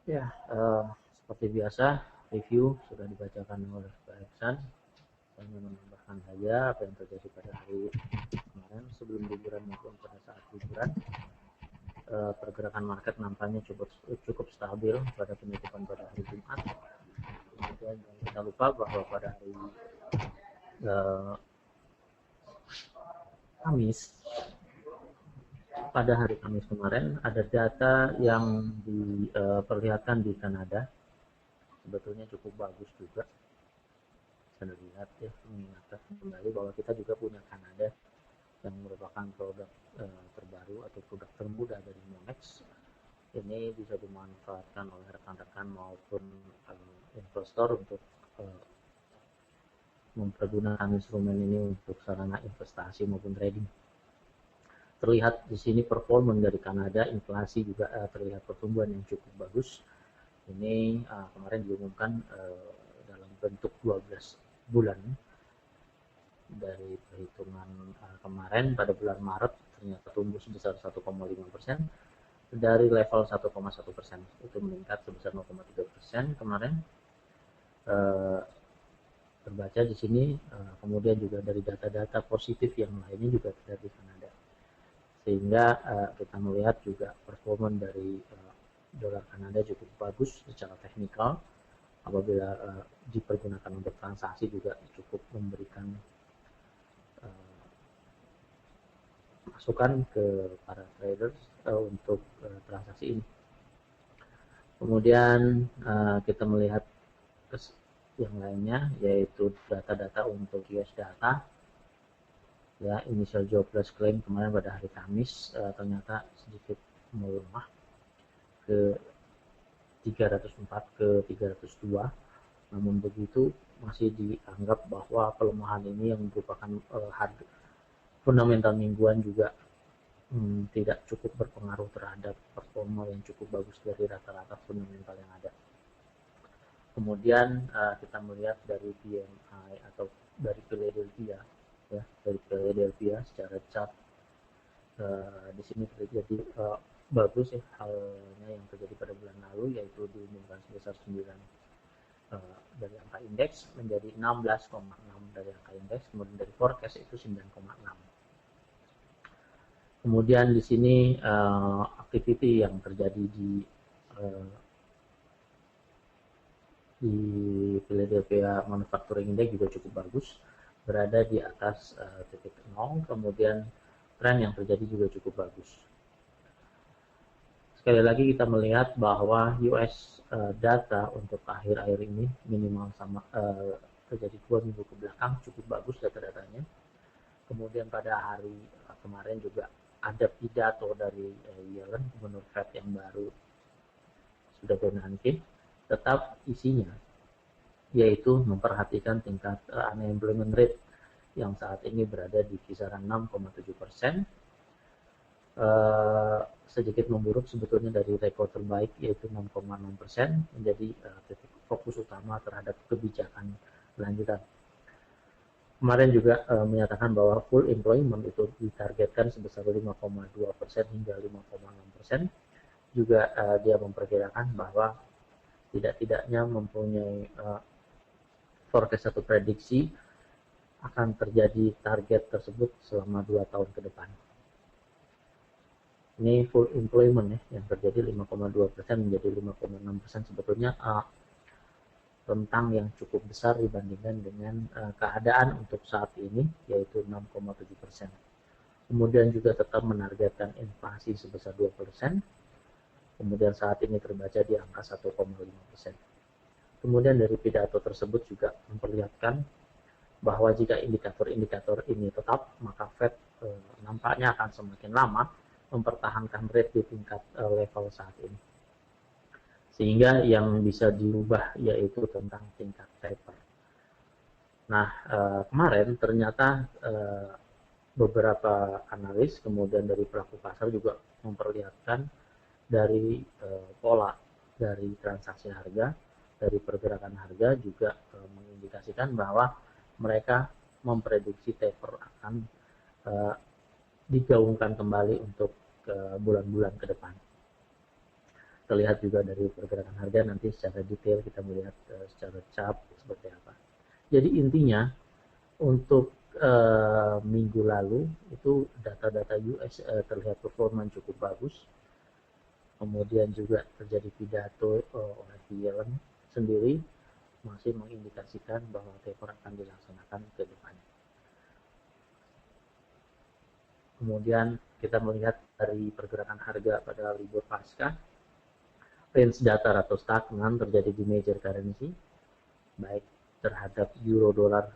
Ya, seperti biasa, review sudah dibacakan oleh Pak Eksan. Saya ingin menambahkan saja apa yang terjadi pada hari kemarin sebelum liburan maupun pada saat liburan. Pergerakan market nampaknya cukup stabil pada penutupan pada hari Jumat. Kemudian jangan kita lupa bahwa pada hari eh, Kamis, pada hari Kamis kemarin ada data yang diperlihatkan di Kanada, sebetulnya cukup bagus juga. Saya lihat ya, mengingatkan kembali bahwa kita juga punya Kanada yang merupakan produk terbaru atau produk termuda dari Monex. Ini bisa dimanfaatkan oleh rekan-rekan maupun investor untuk uh, mempergunakan instrumen ini untuk sarana investasi maupun trading. Terlihat di sini performa dari Kanada, inflasi juga terlihat pertumbuhan yang cukup bagus. Ini kemarin diumumkan dalam bentuk 12 bulan dari perhitungan kemarin pada bulan Maret ternyata tumbuh sebesar 1,5%, dari level 1,1% itu meningkat sebesar 0,3% kemarin. Terbaca di sini, kemudian juga dari data-data positif yang lainnya juga terlihat di Kanada, sehingga kita melihat juga performa dari dolar Kanada cukup bagus secara teknikal. Apabila dipergunakan untuk transaksi juga cukup memberikan masukan ke para traders untuk transaksi ini. Kemudian kita melihat yang lainnya, yaitu data-data untuk US data. Ya, initial jobless claim kemarin pada hari Kamis ternyata sedikit melemah ke 304 ke 302. Namun begitu masih dianggap bahwa pelemahan ini yang merupakan harga fundamental mingguan juga tidak cukup berpengaruh terhadap performa yang cukup bagus dari rata-rata fundamental yang ada. Kemudian kita melihat dari PMI atau dari Philadelphia, ya, dari Philadelphia secara chart di sini terjadi bagus ya halnya yang terjadi pada bulan lalu, yaitu diumumkan sebesar 9 dari angka indeks menjadi 16,6 dari angka indeks, kemudian dari forecast itu 9,6. Kemudian di sini activity yang terjadi di Philadelphia Manufacturing Index juga cukup bagus, berada di atas titik 0. Kemudian tren yang terjadi juga cukup bagus. Sekali lagi kita melihat bahwa US data untuk akhir-akhir ini minimal sama terjadi 2 minggu ke belakang cukup bagus data-datanya. Kemudian pada hari kemarin juga ada pidato dari Yellen, gubernur Fed yang baru sudah bernanti, tetap isinya yaitu memperhatikan tingkat unemployment rate yang saat ini berada di kisaran 6,7%, sedikit memburuk sebetulnya dari rekor terbaik yaitu 6,6%, menjadi titik fokus utama terhadap kebijakan lanjutan. Kemarin juga menyatakan bahwa full employment itu ditargetkan sebesar 5,2% hingga 5,6%. Juga dia memperkirakan bahwa tidak-tidaknya mempunyai forecast atau prediksi akan terjadi target tersebut selama 2 tahun ke depan. Ini full employment ya, yang terjadi 5,2% menjadi 5,6%, sebetulnya rentang yang cukup besar dibandingkan dengan keadaan untuk saat ini, yaitu 6,7%. Kemudian juga tetap menargetkan inflasi sebesar 2%. Kemudian saat ini terbaca di angka 1,5%. Kemudian dari pidato tersebut juga memperlihatkan bahwa jika indikator-indikator ini tetap, maka Fed nampaknya akan semakin lama mempertahankan rate di tingkat level saat ini. Sehingga yang bisa dirubah yaitu tentang tingkat taper. Nah, kemarin ternyata beberapa analis kemudian dari pelaku pasar juga memperlihatkan dari pola dari transaksi harga, dari pergerakan harga juga mengindikasikan bahwa mereka memprediksi taper akan digaungkan kembali untuk bulan-bulan ke depan. terlihat juga dari pergerakan harga. Nanti secara detail kita melihat secara chart seperti apa. Jadi intinya untuk minggu lalu itu data-data US terlihat performa cukup bagus. Kemudian juga terjadi pidato oleh Yellen sendiri, masih mengindikasikan bahwa taper akan dilaksanakan ke depannya. Kemudian kita melihat dari pergerakan harga pada libur pasca, range datar atau stagnan terjadi di major currency, baik terhadap euro dolar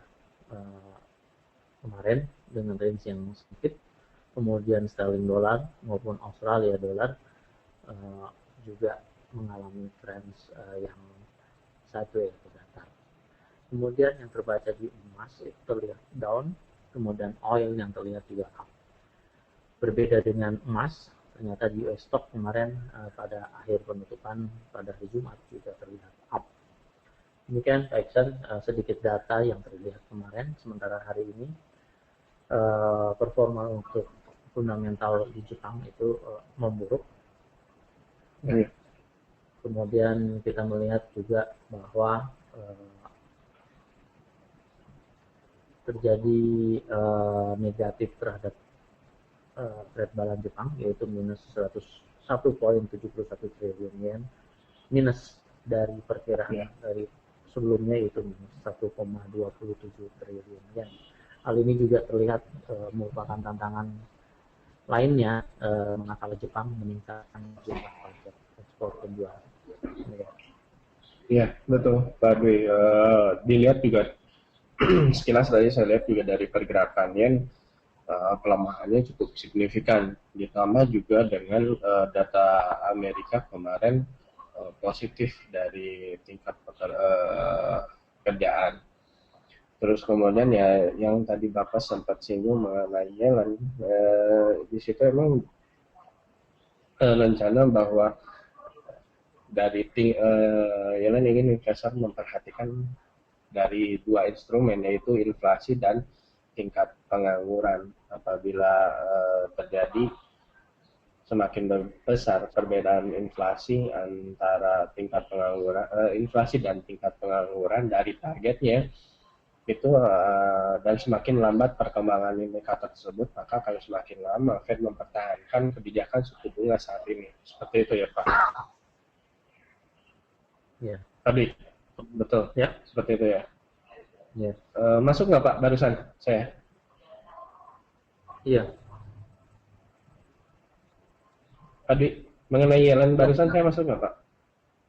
kemarin dengan range yang sedikit, kemudian sterling dolar maupun Australia dolar juga mengalami trend yang sideways atau datar. Kemudian yang terbaca di emas itu terlihat down, kemudian oil yang terlihat juga up. Berbeda dengan emas, ternyata di US stock kemarin pada akhir penutupan pada hari Jumat juga terlihat up. Demikian Pak Iksan, sedikit data yang terlihat kemarin, sementara hari ini performa untuk fundamental di Jepang itu memburuk. Ya. Kemudian kita melihat juga bahwa terjadi negatif terhadap trade balance Jepang, yaitu minus 101,71 triliun yen, minus dari perkiraan dari sebelumnya yaitu minus 1,27 triliun yen. Hal ini juga terlihat merupakan tantangan lainnya manakala Jepang meningkatkan jumlah pajak ekspor penjualan. Iya, betul, Pak Dwi. Dilihat juga sekilas tadi saya lihat juga dari pergerakan yen pelemahannya cukup signifikan. Ditambah juga dengan data Amerika kemarin positif dari tingkat pekerjaan. Terus kemudian ya yang tadi Bapak sempat singgung mengenai Yellen, di situ emang rencana bahwa dari Yellen ingin investor memperhatikan dari dua instrumen, yaitu inflasi dan tingkat pengangguran. Apabila terjadi semakin besar perbedaan inflasi antara tingkat pengangguran, inflasi dan tingkat pengangguran dari targetnya itu dan semakin lambat perkembangan indikator tersebut, maka akan semakin lama Fed mempertahankan kebijakan suku bunga saat ini. Seperti itu ya Pak. Ya. Tadi betul. Ya. Seperti itu ya. Ya. Masuk nggak Pak barusan saya? Iya. Tadi mengenai Yellen barusan saya masuk nggak Pak?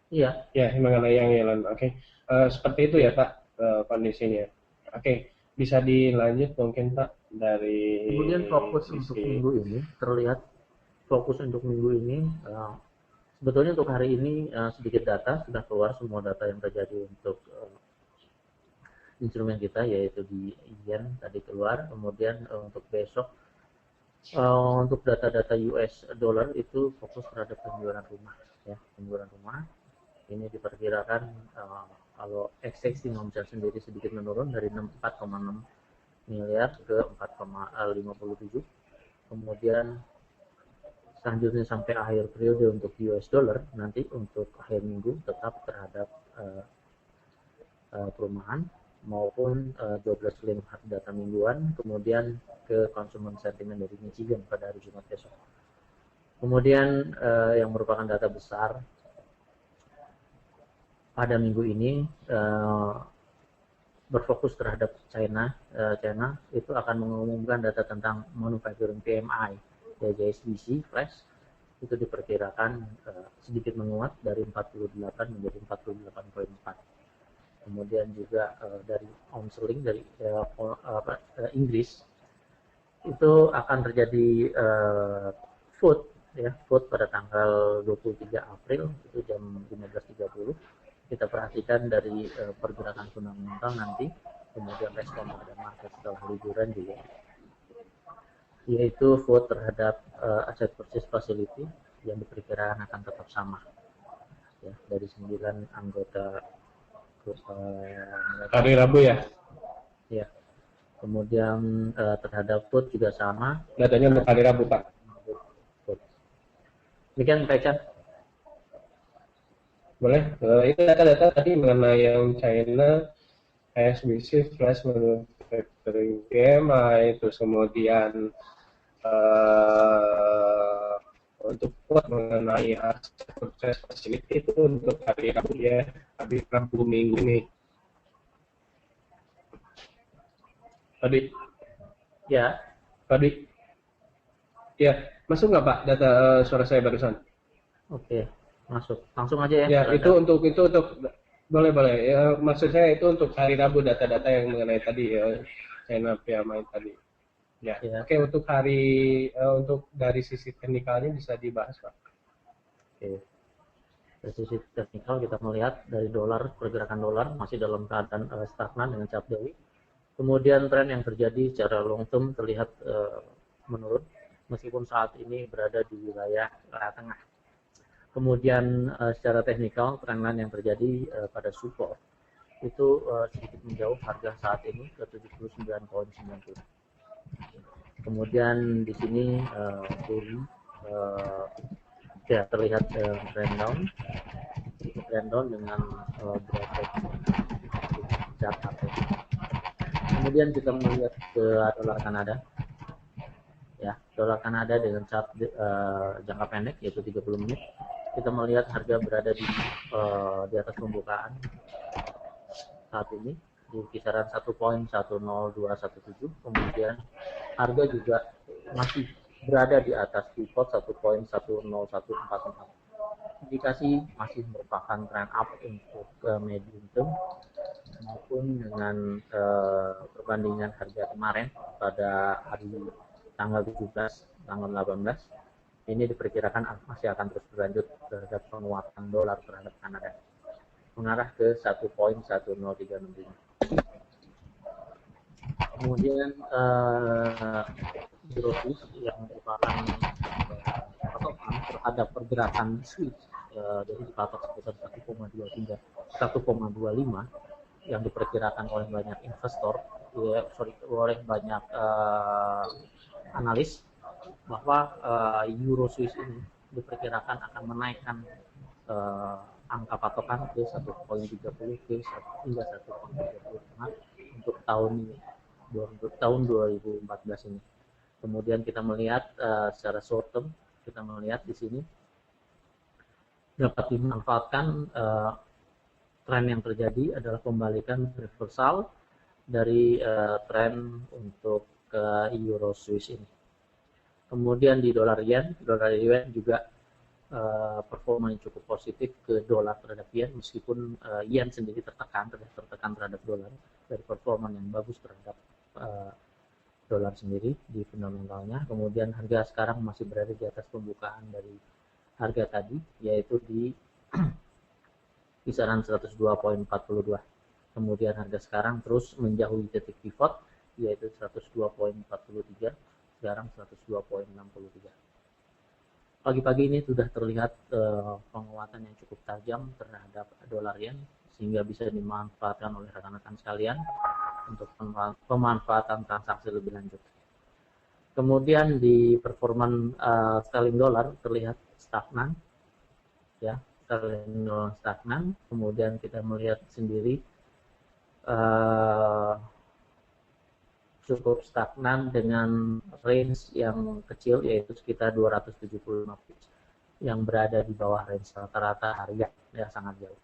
Iya. Ya, mengenai yang Yellen. Oke. Seperti itu ya Pak kondisinya. Oke, bisa dilanjut mungkin Pak dari kemudian fokus untuk minggu ini terlihat sebetulnya untuk hari ini sedikit data sudah keluar, semua data yang terjadi untuk instrumen kita yaitu di yen tadi keluar. Kemudian untuk besok untuk data-data US dollar itu fokus terhadap penjualan rumah ya, penjualan rumah ini diperkirakan kalau existing home sale sendiri sedikit menurun dari 4,6 miliar ke 4,57. Kemudian selanjutnya sampai akhir periode untuk US dollar, nanti untuk akhir minggu tetap terhadap perumahan maupun 12 link data mingguan, kemudian ke konsumen sentimen dari Michigan pada hari Jumat besok. Kemudian yang merupakan data besar pada minggu ini berfokus terhadap China. China itu akan mengumumkan data tentang manufacturing PMI ya, JSDC flash itu diperkirakan sedikit menguat dari 48 menjadi 48,4. Kemudian juga dari onseling dari Inggris itu akan terjadi vote pada tanggal 23 April itu jam 15.30. Kita perhatikan dari pergerakan fundamental nanti, kemudian respon pada market setelah liburan juga, yaitu vote terhadap asset purchase facility yang diperkirakan akan tetap sama ya, dari 9 anggota hari Rabu ya. Ya. Kemudian terhadap vote juga sama. Datanya untuk hari Rabu Pak. Demikian Pak Ican. Boleh. Itu data-data tadi mengenai yang China, HSBC, Flash Manufacturing PMI, terus kemudian uh, untuk quote mengenai aset purchase facility itu untuk hari Rabu ya, hari Rabu minggu ini. Tadi, Ya, tadi, ya masuk nggak Pak data suara saya barusan? oke, masuk. Langsung aja ya Ya terhadap. itu untuk boleh boleh. Ya, maksud saya itu untuk hari Rabu data-data yang mengenai tadi ya China PMI tadi. Ya, Ya, oke untuk hari untuk dari sisi teknikalnya bisa dibahas Pak. oke. Dari sisi teknikal kita melihat dari dolar, pergerakan dolar masih dalam keadaan stagnan dengan cap daily. Kemudian tren yang terjadi secara long term terlihat menurun meskipun saat ini berada di wilayah tengah. Kemudian secara teknikal trennya yang terjadi pada support itu sedikit menjauh harga saat ini ke 79,90. Kemudian di sini uh, ya terlihat trend down dengan beberapa data. Kemudian kita melihat ke dolar Kanada, ya dolar Kanada dengan chart jangka pendek yaitu 30 menit. Kita melihat harga berada di atas pembukaan saat ini di kisaran 1.10217. Kemudian harga juga masih berada di atas pivot 1.10144. Indikasi masih merupakan trend up untuk medium term maupun dengan perbandingan harga kemarin pada hari tanggal 17, tanggal 18 ini diperkirakan masih akan terus berlanjut terhadap penguatan dolar terhadap Kanada mengarah ke 1.10365. Kemudian Euroswiss yang merupakan patokan terhadap pergerakan switch jadi dipatok sekitar 1,23 1,25 yang diperkirakan oleh banyak investor oleh banyak analis bahwa Euro Swiss ini diperkirakan akan menaikkan angka patokan ke 1,30 ke hingga 1,35 untuk tahun 2014 ini. Kemudian kita melihat secara short term, kita melihat di sini dapat dimanfaatkan tren yang terjadi adalah pembalikan reversal dari tren untuk ke Euro Swiss ini. Kemudian di dolar yen juga performa yang cukup positif ke dolar terhadap yen meskipun yen sendiri tertekan terhadap dolar dari performa yang bagus terhadap dolar sendiri di fundamentalnya. Kemudian harga sekarang masih berada di atas pembukaan dari harga tadi yaitu di kisaran 102,42. Kemudian harga sekarang terus menjauhi titik pivot yaitu 102,43, sekarang 102,63. Pagi-pagi ini sudah terlihat penguatan yang cukup tajam terhadap dolar yen sehingga bisa dimanfaatkan oleh rekan-rekan sekalian untuk pemanfaatan transaksi lebih lanjut. Kemudian di performan sterling dolar terlihat stagnan, ya sterling dolar stagnan. Kemudian kita melihat sendiri cukup stagnan dengan range yang kecil yaitu sekitar 275 pips yang berada di bawah range rata-rata harga ya sangat jauh.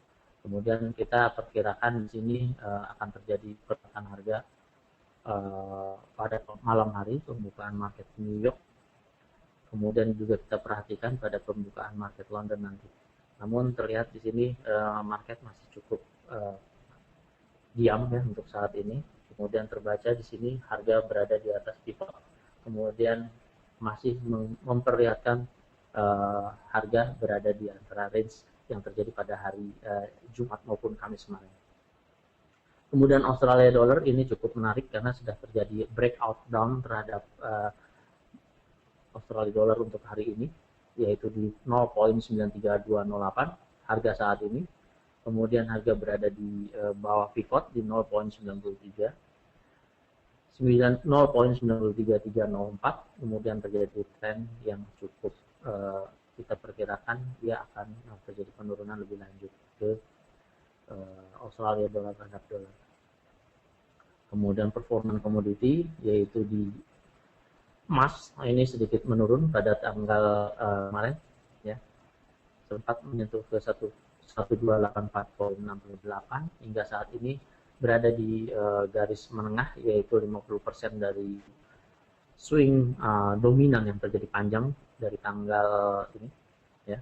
Kemudian kita perkirakan di sini akan terjadi pergerakan harga pada malam hari pembukaan market New York. Kemudian juga kita perhatikan pada pembukaan market London nanti. Namun terlihat di sini market masih cukup diam ya untuk saat ini. Kemudian terbaca di sini harga berada di atas pivot. Kemudian masih memperlihatkan harga berada di antara range yang terjadi pada hari Jumat maupun Kamis kemarin. Kemudian Australia dollar ini cukup menarik karena sudah terjadi breakout down terhadap Australia dollar untuk hari ini yaitu di 0.93208 harga saat ini. Kemudian harga berada di bawah pivot di 0.93 0.930304. Kemudian terjadi tren yang cukup kita perkirakan dia akan terjadi penurunan lebih lanjut. Australia dollar terhadap dolar. Kemudian performa komoditi yaitu di emas ini sedikit menurun pada tanggal kemarin ya, sempat menyentuh ke 128.68 hingga saat ini berada di garis menengah, yaitu 50% dari swing dominan yang terjadi panjang dari tanggal ini ya,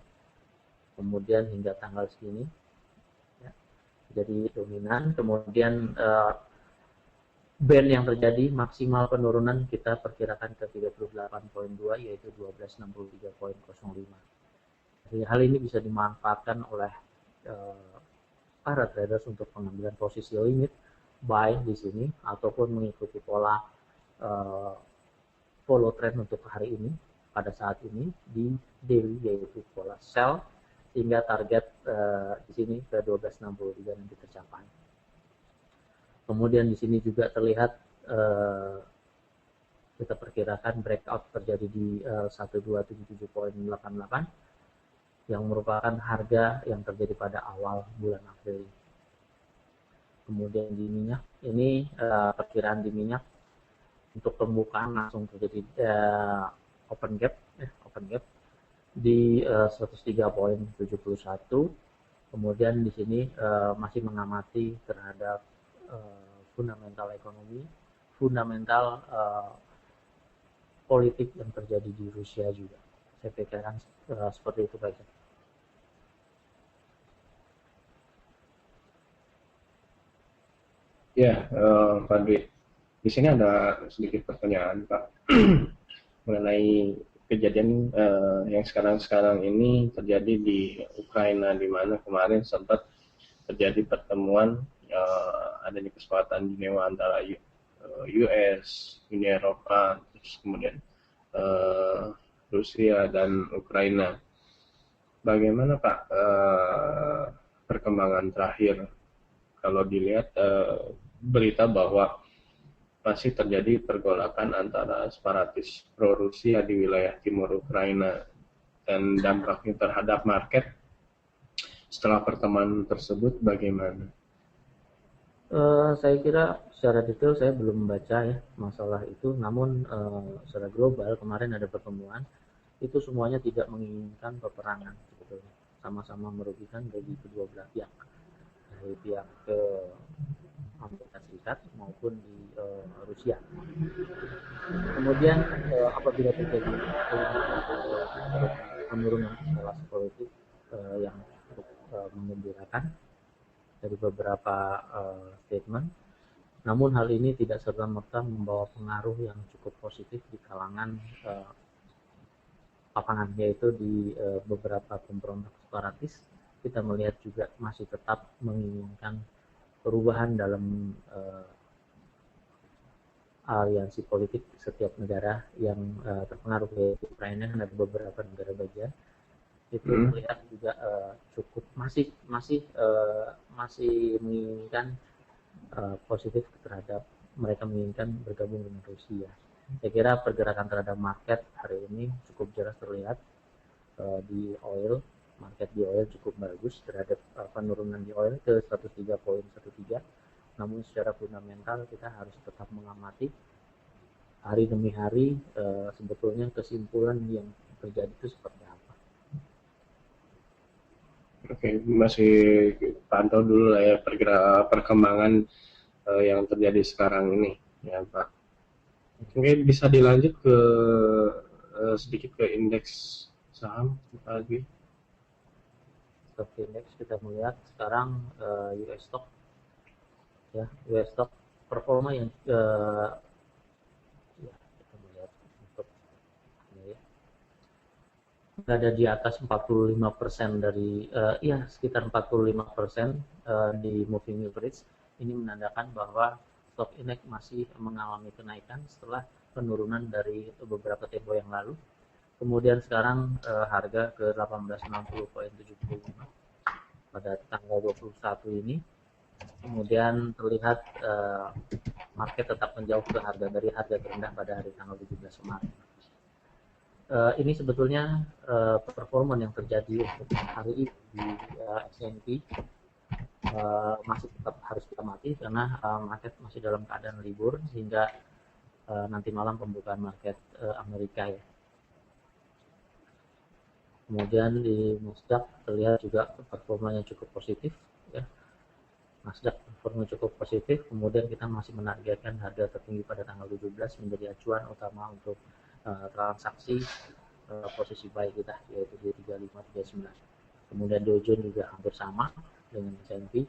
kemudian hingga tanggal segini ya, jadi dominan. Kemudian band yang terjadi maksimal penurunan kita perkirakan ke 38.2 yaitu 1263.05. Jadi hal ini bisa dimanfaatkan oleh para traders untuk pengambilan posisi limit buy di sini ataupun mengikuti pola follow trend untuk hari ini pada saat ini di daily yaitu pola sell sehingga target di sini ke 1263 nanti tercapai. Kemudian di sini juga terlihat kita perkirakan breakout terjadi di 1277.88 yang merupakan harga yang terjadi pada awal bulan April. Kemudian di minyak ini perkiraan di minyak untuk pembukaan langsung terjadi open gap di 103.71. Kemudian di sini masih mengamati terhadap fundamental ekonomi, fundamental politik yang terjadi di Rusia juga. Saya pikirkan seperti itu baiknya. Ya, Pak Dwi, di sini ada sedikit pertanyaan, Pak, mengenai kejadian yang sekarang ini terjadi di Ukraina, di mana kemarin sempat terjadi pertemuan adanya kesepakatan Jenewa antara US, Uni Eropa, terus kemudian Rusia dan Ukraina. Bagaimana Pak perkembangan terakhir kalau dilihat berita bahwa masih terjadi pergolakan antara separatis pro-Rusia di wilayah timur Ukraina dan dampaknya terhadap market setelah pertemuan tersebut bagaimana? Saya kira secara detail saya belum membaca ya masalah itu, namun secara global kemarin ada pertemuan itu semuanya tidak menginginkan peperangan sebetulnya, sama-sama merugikan bagi kedua belah pihak, dari pihak ke Amerika Serikat maupun di Rusia. Kemudian apabila terjadi penurunan eskalasi politik yang cukup menggembirakan dari beberapa statement, namun hal ini tidak serta-merta membawa pengaruh yang cukup positif di kalangan lapangan, yaitu di beberapa pemberontak separatis kita melihat juga masih tetap menginginkan perubahan dalam aliansi politik setiap negara yang terpengaruh, yaitu Ukraina dan ada beberapa negara bagian itu melihat juga cukup masih menginginkan positif terhadap, mereka menginginkan bergabung dengan Rusia. Saya kira pergerakan terhadap market hari ini cukup jelas terlihat di oil. Market di oil cukup bagus terhadap penurunan di oil ke 103.13. Namun secara fundamental kita harus tetap mengamati hari demi hari sebetulnya kesimpulan yang terjadi itu seperti apa. Oke, masih pantau dulu lah ya perkembangan yang terjadi sekarang ini ya Pak. Oke, bisa dilanjut ke sedikit ke indeks saham lagi. Stock index kita melihat sekarang US stock ya, US stock performa yang ya kita melihat untuk ini ya, berada di atas 45% dari ya sekitar 45% di moving average. Ini menandakan bahwa stock index masih mengalami kenaikan setelah penurunan dari beberapa tempo yang lalu. Kemudian sekarang harga ke 1860.75 pada tanggal 21 ini. Kemudian terlihat market tetap menjauh ke harga dari harga terendah pada hari tanggal 17 Maret. Ini sebetulnya performa yang terjadi untuk hari ini di S&P masih tetap harus kita amati karena market masih dalam keadaan libur sehingga nanti malam pembukaan market Amerika ya. Kemudian di Nasdaq terlihat juga performanya cukup positif ya. Nasdaq performa cukup positif, kemudian kita masih menargetkan harga tertinggi pada tanggal 17 menjadi acuan utama untuk transaksi posisi buy kita, yaitu di 3539. Kemudian Dow Jones juga hampir sama dengan S&P.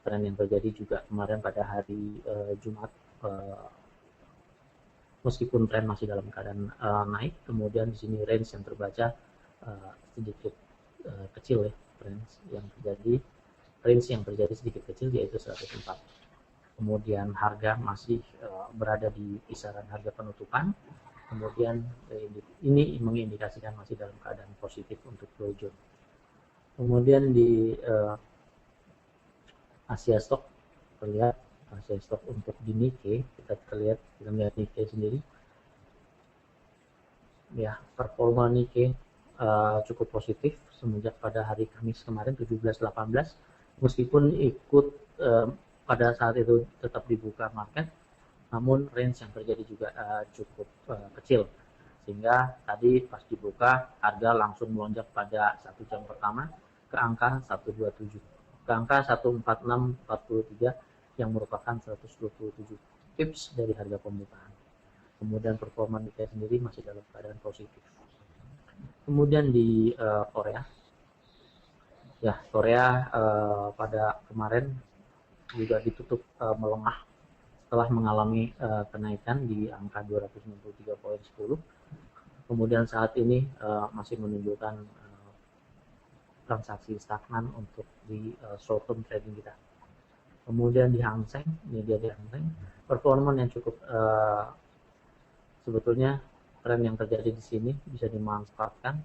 Tren yang terjadi juga kemarin pada hari Jumat, meskipun tren masih dalam keadaan naik, kemudian di sini range yang terbaca sedikit kecil ya, range yang terjadi sedikit kecil yaitu 104. Kemudian harga masih berada di kisaran harga penutupan. Kemudian ini mengindikasikan masih dalam keadaan positif untuk Dow Jones. Kemudian di Asia Stock terlihat, Asia Stock untuk di Nikkei kita melihat Nikkei sendiri ya, performa Nikkei cukup positif semenjak pada hari Kamis kemarin 17-18, meskipun ikut pada saat itu tetap dibuka market, namun range yang terjadi juga cukup kecil, sehingga tadi pas dibuka harga langsung melonjak pada 1 jam pertama ke angka 127, ke angka 146.43 yang merupakan 127 pips dari harga pembukaan. Kemudian performa Nikkei sendiri masih dalam keadaan positif. Kemudian di Korea ya, Korea pada kemarin juga ditutup melengah setelah mengalami kenaikan di angka 293.10. Kemudian saat ini masih menunjukkan transaksi stagnan untuk di short term trading kita. Kemudian di Hang Seng, ini dia di Hang Seng, performa yang cukup sebetulnya tren yang terjadi di sini bisa dimanfaatkan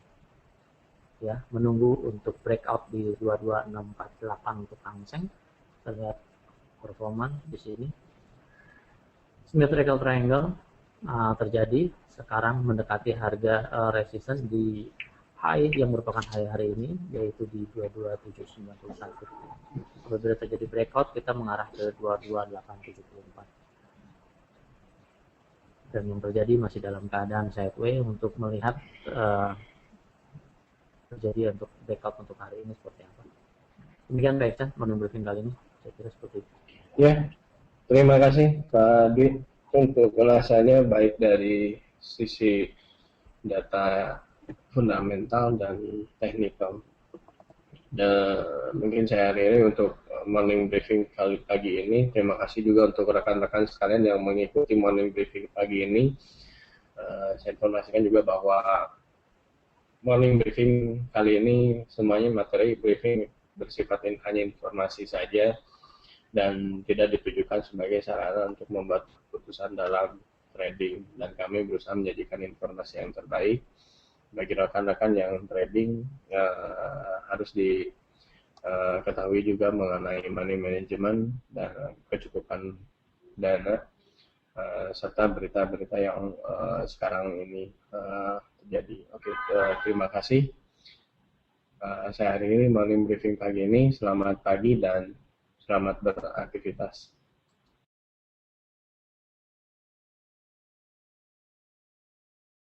ya, menunggu untuk breakout di 22648 untuk Hang Seng. Terlihat performa di sini symmetrical triangle terjadi sekarang mendekati harga resistance di high yang merupakan high hari ini, yaitu di 22791. Apabila terjadi breakout kita mengarah ke 22874. Dan yang terjadi masih dalam keadaan sideways untuk melihat terjadi untuk breakout untuk hari ini seperti apa. Demikian Pak Iksan, morning briefing kali ini saya kira seperti itu. Ya, terima kasih Pak Dwi untuk ulasannya baik dari sisi data fundamental dan teknikal. Dan mungkin saya hari ini untuk morning briefing kali pagi ini, terima kasih juga untuk rekan-rekan sekalian yang mengikuti morning briefing pagi ini. Saya informasikan juga bahwa morning briefing kali ini semuanya materi briefing bersifat hanya informasi saja dan tidak ditujukan sebagai sarana untuk membuat keputusan dalam trading, dan kami berusaha menjadikan informasi yang terbaik bagi rekan-rekan yang trading. Harus diketahui juga mengenai money management dan kecukupan dana serta berita-berita yang sekarang ini terjadi. Oke, terima kasih. Saya hari ini morning briefing pagi ini. Selamat pagi dan selamat beraktivitas.